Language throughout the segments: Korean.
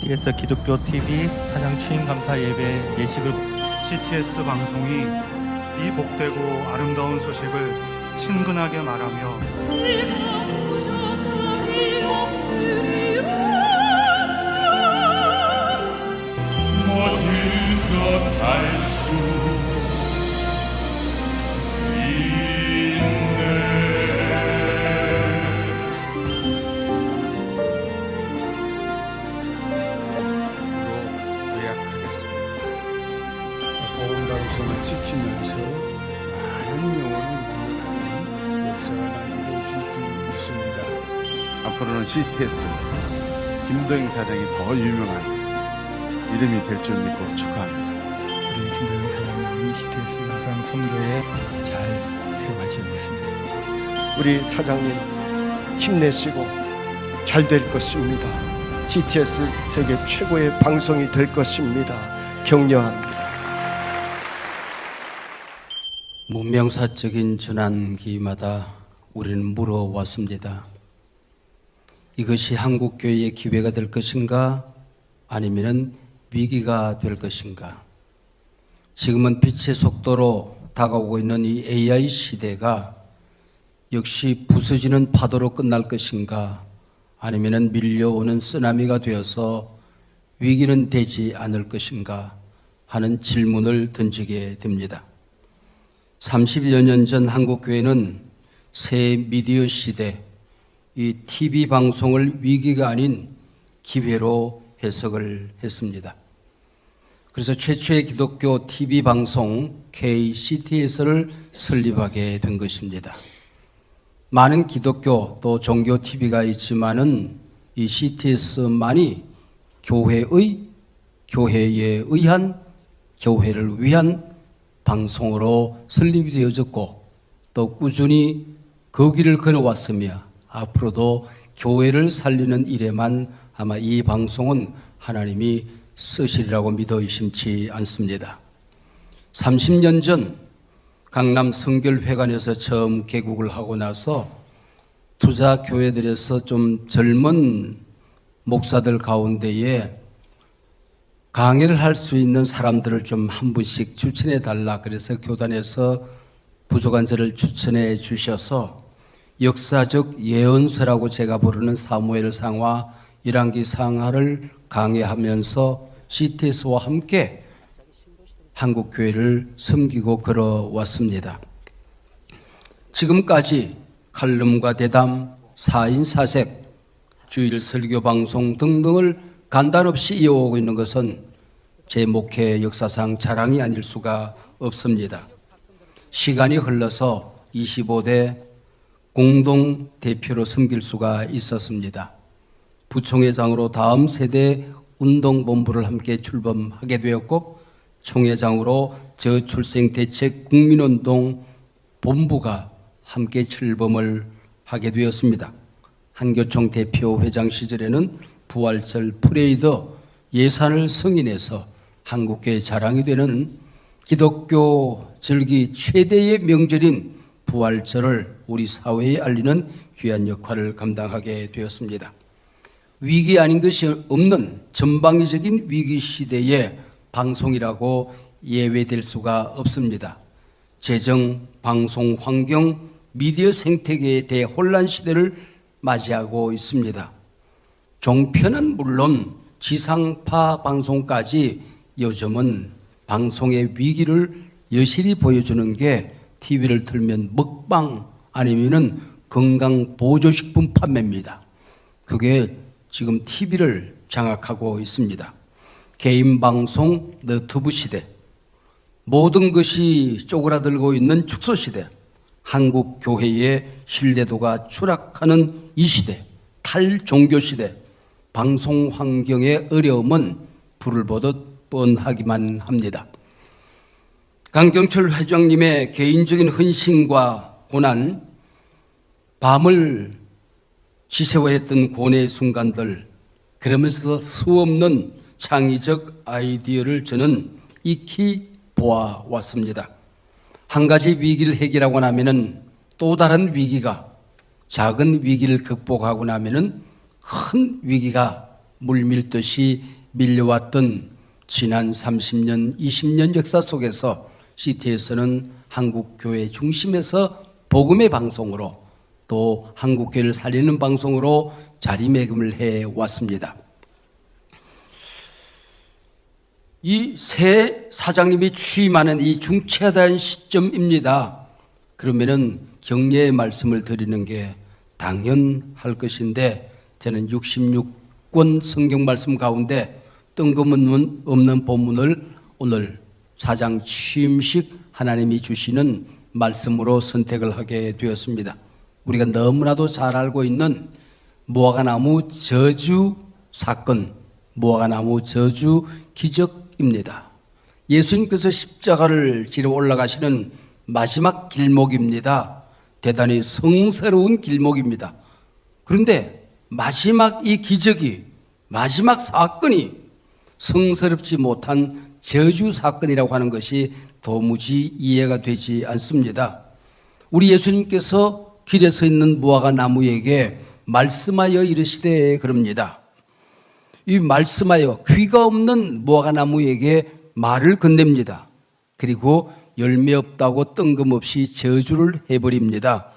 CTS 기독교 TV 사장 취임감사 예배 예식을 CTS 방송이 이 복되고 아름다운 소식을 친근하게 말하며 모든 것 알 수 복음 방송을 지키면서 많은 영혼을 구원하는 역사가 나누게 줄 줄 믿습니다. 앞으로는 CTS 김도영 사장이 더 유명한 이름이 될 줄 믿고 축하합니다. 우리 김도영 사장님이 CTS 영상 선교에 잘 세워가지고 있습니다. 우리 사장님 힘내시고 잘 될 것입니다. CTS 세계 최고의 방송이 될 것입니다. 격려합니다. 문명사적인 전환기마다 우리는 물어왔습니다. 이것이 한국교회의 기회가 될 것인가 아니면 위기가 될 것인가. 지금은 빛의 속도로 다가오고 있는 이 AI 시대가 역시 부서지는 파도로 끝날 것인가 아니면 밀려오는 쓰나미가 되어서 위기는 되지 않을 것인가 하는 질문을 던지게 됩니다. 30여 년 전 한국교회는 새 미디어 시대, 이 TV 방송을 위기가 아닌 기회로 해석을 했습니다. 그래서 최초의 기독교 TV 방송 KCTS를 설립하게 된 것입니다. 많은 기독교 또 종교 TV가 있지만은 이 CTS만이 교회에 의한, 교회를 위한 방송으로 설립이 되어졌고 또 꾸준히 그 길을 걸어왔으며 앞으로도 교회를 살리는 일에만 아마 이 방송은 하나님이 쓰시리라고 믿어 의심치 않습니다. 30년 전 강남 성결회관에서 처음 개국을 하고 나서 투자 교회들에서 좀 젊은 목사들 가운데에 강의를 할 수 있는 사람들을 좀 한 분씩 추천해 달라 그래서 교단에서 부족한 저를 추천해 주셔서 역사적 예언서라고 제가 부르는 사무엘상화 열왕기상하를 강의하면서 CTS와 함께 한국교회를 섬기고 걸어왔습니다. 지금까지 칼럼과 대담, 사인사색, 주일 설교방송 등등을 간단없이 이어오고 있는 것은 제 목회 역사상 자랑이 아닐 수가 없습니다. 시간이 흘러서 25대 공동대표로 섬길 수가 있었습니다. 부총회장으로 다음 세대 운동본부를 함께 출범하게 되었고 총회장으로 저출생대책 국민운동 본부가 함께 출범을 하게 되었습니다. 한교총 대표 회장 시절에는 부활절 프레이드 예산을 승인해서 한국교회 자랑이 되는 기독교 절기 최대의 명절인 부활절을 우리 사회에 알리는 귀한 역할을 감당하게 되었습니다. 위기 아닌 것이 없는 전방위적인 위기 시대의 방송이라고 예외될 수가 없습니다. 재정, 방송 환경, 미디어 생태계의 대혼란 시대를 맞이하고 있습니다. 종편은 물론 지상파 방송까지 요즘은 방송의 위기를 여실히 보여주는 게 TV를 틀면 먹방 아니면은 건강보조식품 판매입니다. 그게 지금 TV를 장악하고 있습니다. 개인 방송, 너튜브 시대, 모든 것이 쪼그라들고 있는 축소 시대, 한국 교회의 신뢰도가 추락하는 이 시대, 탈종교 시대, 방송 환경의 어려움은 불을 보듯 뻔하기만 합니다. 강경철 회장님의 개인적인 헌신과 고난, 밤을 지새워했던 고뇌의 순간들, 그러면서 수없는 창의적 아이디어를 저는 익히 보아왔습니다. 한 가지 위기를 해결하고 나면은 또 다른 위기가, 작은 위기를 극복하고 나면은 큰 위기가 물밀듯이 밀려왔던 지난 30년, 20년 역사 속에서 CTS는 한국교회 중심에서 복음의 방송으로 또 한국교회를 살리는 방송으로 자리매김을 해왔습니다. 이 새 사장님이 취임하는 이 중차대한 시점입니다. 그러면은 격려의 말씀을 드리는 게 당연할 것인데 저는 66권 성경 말씀 가운데 뜬금없는 본문을 오늘 사장 취임식 하나님이 주시는 말씀으로 선택을 하게 되었습니다. 우리가 너무나도 잘 알고 있는 무화과나무 저주 사건, 무화과나무 저주 기적입니다. 예수님께서 십자가를 지러 올라가시는 마지막 길목입니다. 대단히 성스러운 길목입니다. 그런데 마지막 이 기적이, 마지막 사건이 성스럽지 못한 저주 사건이라고 하는 것이 도무지 이해가 되지 않습니다. 우리 예수님께서 길에 서 있는 무화과 나무에게 말씀하여 이르시되 그럽니다. 이 말씀하여 귀가 없는 무화과 나무에게 말을 건넵니다. 그리고 열매 없다고 뜬금없이 저주를 해버립니다.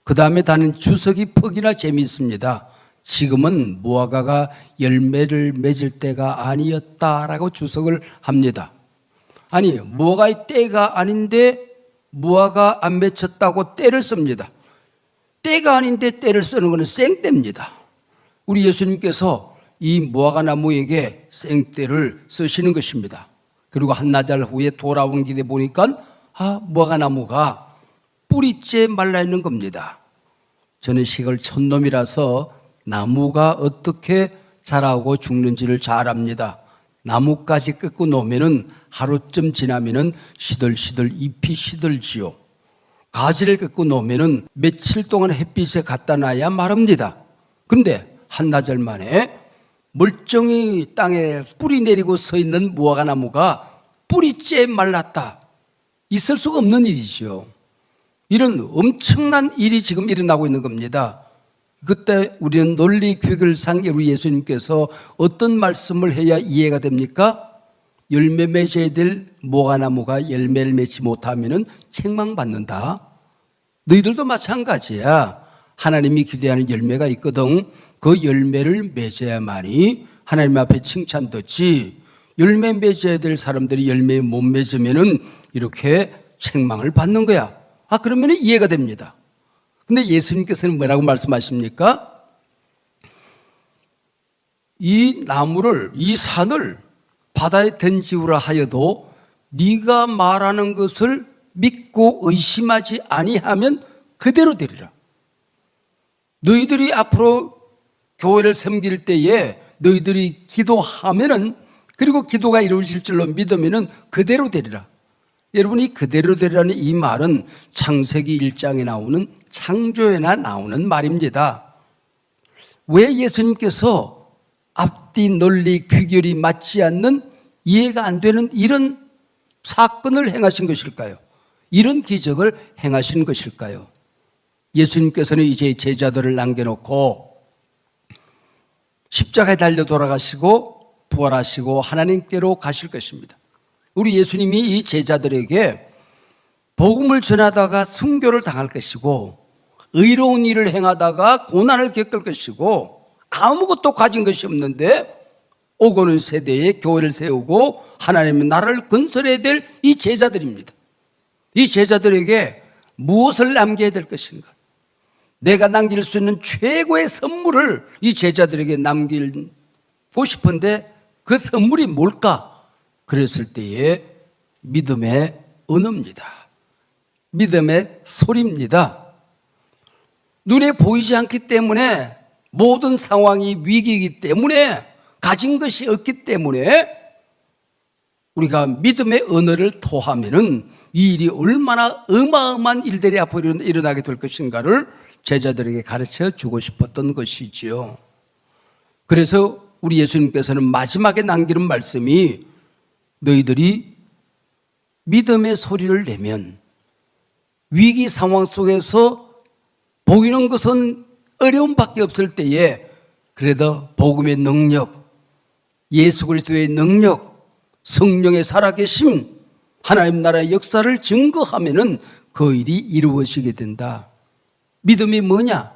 그 다음에 다는 주석이 퍽이나 재미있습니다. 지금은 무화과가 열매를 맺을 때가 아니었다라고 주석을 합니다. 아니, 무화과의 때가 아닌데 무화과 안 맺혔다고 때를 씁니다. 때가 아닌데 때를 쓰는 것은 생때입니다. 우리 예수님께서 이 무화과 나무에게 생때를 쓰시는 것입니다. 그리고 한나절 후에 돌아오는 길에 보니까 무화과 나무가 뿌리째 말라 있는 겁니다. 저는 시골 촌놈이라서 나무가 어떻게 자라고 죽는지를 잘 압니다. 나무까지 꺾고 놓으면은 하루쯤 지나면은 시들시들 잎이 시들지요. 가지를 꺾고 놓으면은 며칠 동안 햇빛에 갖다 놔야 마릅니다. 그런데 한나절 만에 멀쩡히 땅에 뿌리 내리고 서 있는 무화과 나무가 뿌리째 말랐다. 있을 수가 없는 일이죠. 이런 엄청난 일이 지금 일어나고 있는 겁니다. 그때 우리는 논리 규결상 우리 예수님께서 어떤 말씀을 해야 이해가 됩니까? 열매 맺어야 될 무화과나무가 열매를 맺지 못하면 책망받는다. 너희들도 마찬가지야. 하나님이 기대하는 열매가 있거든. 그 열매를 맺어야만이 하나님 앞에 칭찬듣지. 열매 맺어야 될 사람들이 열매 못 맺으면 이렇게 책망을 받는 거야. 그러면 이해가 됩니다. 근데 예수님께서는 뭐라고 말씀하십니까? 이 나무를, 이 산을 바다에 던지우라 하여도 네가 말하는 것을 믿고 의심하지 아니하면 그대로 되리라. 너희들이 앞으로 교회를 섬길 때에 너희들이 기도하면은, 그리고 기도가 이루어질 줄로 믿으면은 그대로 되리라. 여러분, 이 그대로 되리라는 이 말은 창세기 1장에 나오는 창조에나 나오는 말입니다. 왜 예수님께서 앞뒤 논리 귀결이 맞지 않는, 이해가 안 되는 이런 사건을 행하신 것일까요? 이런 기적을 행하신 것일까요? 예수님께서는 이제 제자들을 남겨놓고 십자가에 달려 돌아가시고 부활하시고 하나님께로 가실 것입니다. 우리 예수님이 이 제자들에게 복음을 전하다가 순교를 당할 것이고 의로운 일을 행하다가 고난을 겪을 것이고 아무것도 가진 것이 없는데 오고는 세대에 교회를 세우고 하나님의 나라를 건설해야 될 이 제자들입니다. 이 제자들에게 무엇을 남겨야 될 것인가? 내가 남길 수 있는 최고의 선물을 이 제자들에게 남기고 싶은데 그 선물이 뭘까? 그랬을 때에 믿음의 언어입니다. 믿음의 소리입니다. 눈에 보이지 않기 때문에, 모든 상황이 위기이기 때문에, 가진 것이 없기 때문에 우리가 믿음의 언어를 토하면은 이 일이 얼마나 어마어마한 일들이 앞으로 일어나게 될 것인가를 제자들에게 가르쳐 주고 싶었던 것이지요. 그래서 우리 예수님께서는 마지막에 남기는 말씀이, 너희들이 믿음의 소리를 내면 위기 상황 속에서 보이는 것은 어려움밖에 없을 때에 그래도 복음의 능력, 예수 그리스도의 능력, 성령의 살아계심, 하나님 나라의 역사를 증거하면은 그 일이 이루어지게 된다. 믿음이 뭐냐?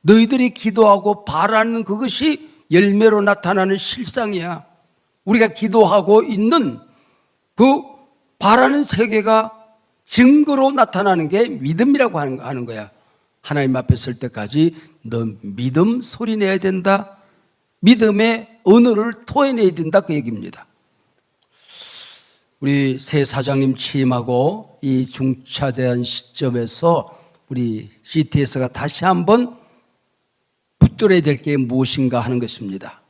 너희들이 기도하고 바라는 그것이 열매로 나타나는 실상이야. 우리가 기도하고 있는 그 바라는 세계가 증거로 나타나는 게 믿음이라고 하는 거야. 하나님 앞에 설 때까지 너 믿음 소리 내야 된다. 믿음의 언어를 토해내야 된다. 그 얘기입니다. 우리 새 사장님 취임하고 이 중차대한 시점에서 우리 CTS가 다시 한번 붙들어야 될 게 무엇인가 하는 것입니다.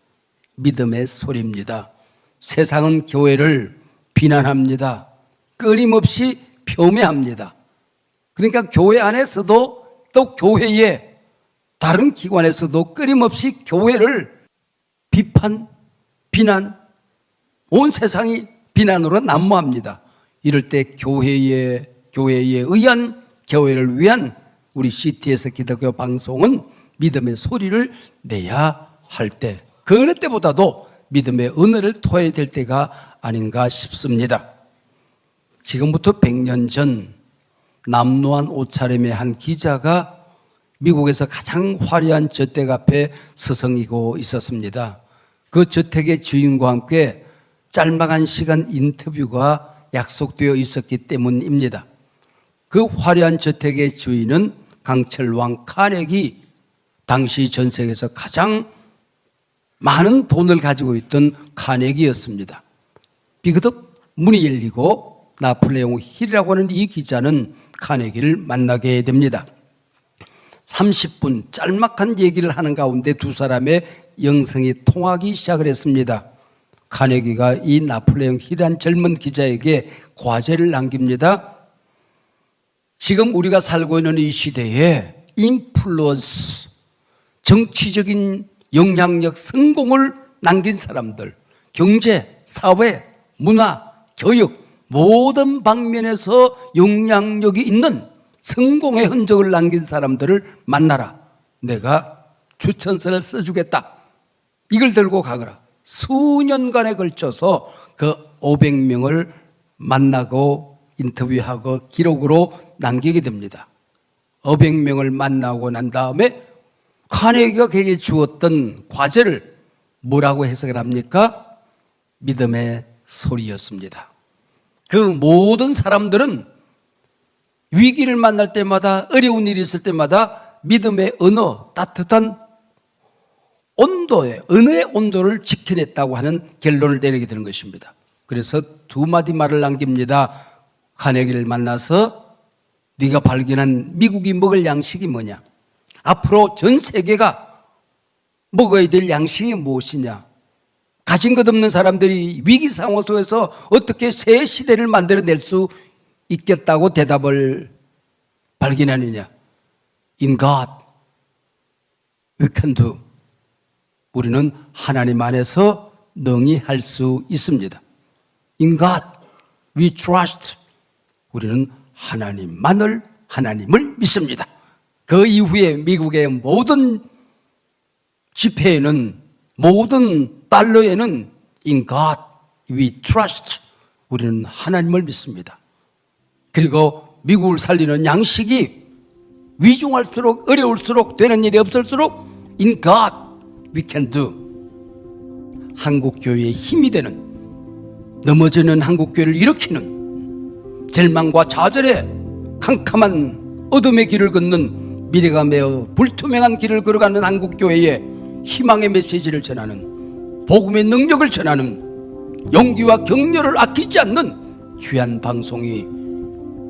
믿음의 소리입니다. 세상은 교회를 비난합니다. 끊임없이 폄훼합니다. 그러니까 교회 안에서도 또 교회의 다른 기관에서도 끊임없이 교회를 비판, 비난, 온 세상이 비난으로 난무합니다. 이럴 때 교회에 의한, 교회를 위한 우리 CTS 기독교 방송은 믿음의 소리를 내야 할 때, 그 어느 때보다도 믿음의 언어를 토해야 될 때가 아닌가 싶습니다. 지금부터 100년 전 남노한 옷차림의 한 기자가 미국에서 가장 화려한 저택 앞에 서성이고 있었습니다. 그 저택의 주인과 함께 짤막한 시간 인터뷰가 약속되어 있었기 때문입니다. 그 화려한 저택의 주인은 강철왕 카네기, 당시 전 세계에서 가장 많은 돈을 가지고 있던 카네기였습니다. 비그덕 문이 열리고 나폴레옹 힐이라고 하는 이 기자는 카네기를 만나게 됩니다. 30분 짤막한 얘기를 하는 가운데 두 사람의 영성이 통하기 시작을 했습니다. 카네기가 이 나폴레옹 힐이란 젊은 기자에게 과제를 남깁니다. 지금 우리가 살고 있는 이 시대에 인플루언스, 정치적인 영향력, 성공을 남긴 사람들, 경제, 사회, 문화, 교육 모든 방면에서 영향력이 있는 성공의 흔적을 남긴 사람들을 만나라. 내가 추천서를 써주겠다. 이걸 들고 가거라. 수년간에 걸쳐서 그 500명을 만나고 인터뷰하고 기록으로 남기게 됩니다. 500명을 만나고 난 다음에 카네기가 그에게 주었던 과제를 뭐라고 해석을 합니까? 믿음의 소리였습니다. 그 모든 사람들은 위기를 만날 때마다, 어려운 일이 있을 때마다 믿음의 언어, 따뜻한 온도의, 언어의 온도를 지켜냈다고 하는 결론을 내리게 되는 것입니다. 그래서 두 마디 말을 남깁니다. 카네기를 만나서 네가 발견한 미국이 먹을 양식이 뭐냐? 앞으로 전 세계가 먹어야 될 양식이 무엇이냐? 가진 것 없는 사람들이 위기 상황 속에서 어떻게 새 시대를 만들어낼 수 있겠다고 대답을 발견하느냐? In God, we can do. 우리는 하나님 안에서 능히 할 수 있습니다. In God, we trust. 우리는 하나님을 믿습니다. 그 이후에 미국의 모든 집회에는, 모든 달러에는 In God, we trust. 우리는 하나님을 믿습니다. 그리고 미국을 살리는 양식이 위중할수록, 어려울수록, 되는 일이 없을수록 In God, we can do. 한국교회의 힘이 되는, 넘어지는 한국교회를 일으키는, 절망과 좌절의 캄캄한 어둠의 길을 걷는, 미래가 매우 불투명한 길을 걸어가는 한국교회에 희망의 메시지를 전하는, 복음의 능력을 전하는, 용기와 격려를 아끼지 않는 귀한 방송이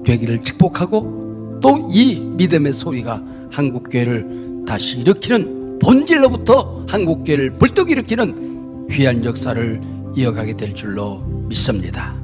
되기를 축복하고, 또 이 믿음의 소리가 한국교회를 다시 일으키는, 본질로부터 한국교회를 벌떡 일으키는 귀한 역사를 이어가게 될 줄로 믿습니다.